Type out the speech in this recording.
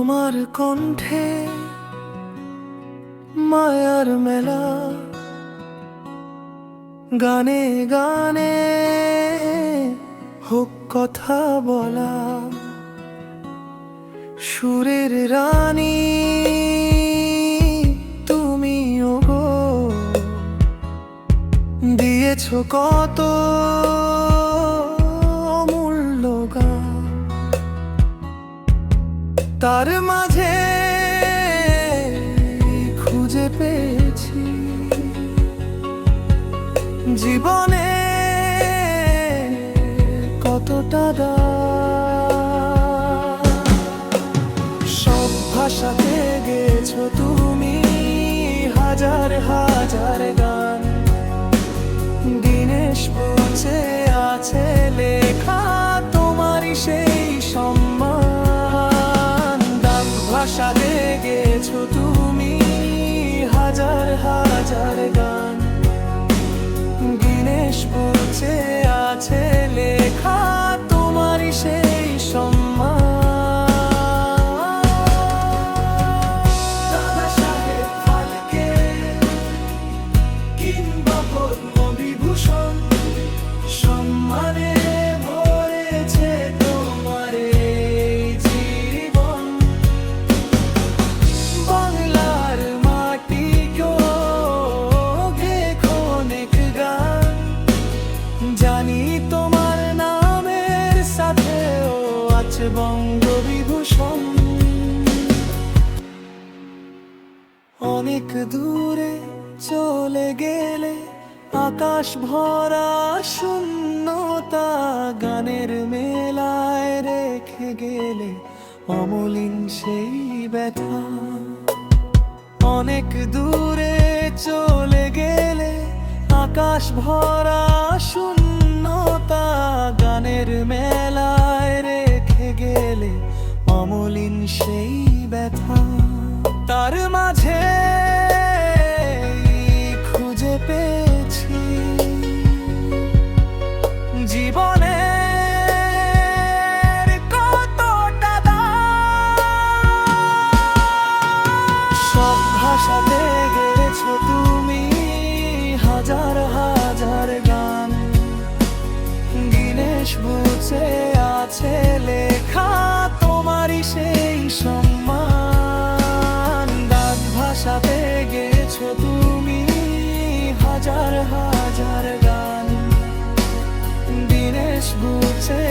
তোমার কণ্ঠে মায়ার মেলা, গানে গানে হোক কথা বলা। সুরের রানী তুমি ওগো, দিয়েছো কত অমূল্য গান। তার মাঝে খুঁজে পেয়েছি জীবনে কতটা সব ভাষাতে গেছো তুমি হাজার হাজার গান। দিনেশ বুঝে আছে লেখা তোমারই সেই সম্মান। ডাক ভাষাতে গেছো তুমি হাজার হাজার গান। দিনেশ বুঝে আছে লেখা তোমারই সেই সম্মান। দাদা সাহেব ফালকে কিংবা পদ্মবিভূষণ, সম্মানে ভরেছে তোমার এই জীবন। বাংলার মাটিকেও গেথো অনেক গান। জানি তোমার নামের সাথেও আছে বঙ্গবিভূষণ। অনেক দূরে চলে গেলে আকাশ ভরা শূন্যতা, গানের মেলায় রেখে গেলে অমলিন সেই ব্যথা। অনেক দূরে চলে গেলে আকাশ ভরা শূন্যতা, গানের মেলায় রেখে গেলে অমলিন সেই ব্যথা। তার মাঝে খুঁজে পেয়েছি জীবনে কতটা সব ভাষাতে গেছো তুমি হাজার হাজার গান। দিনেশ বুঝে আছে লেখা তোমারই সেই সম্মান। ডাক ভাষাতে গেছো তুমি হাজার হাজার গান। দিনেশ বুঝে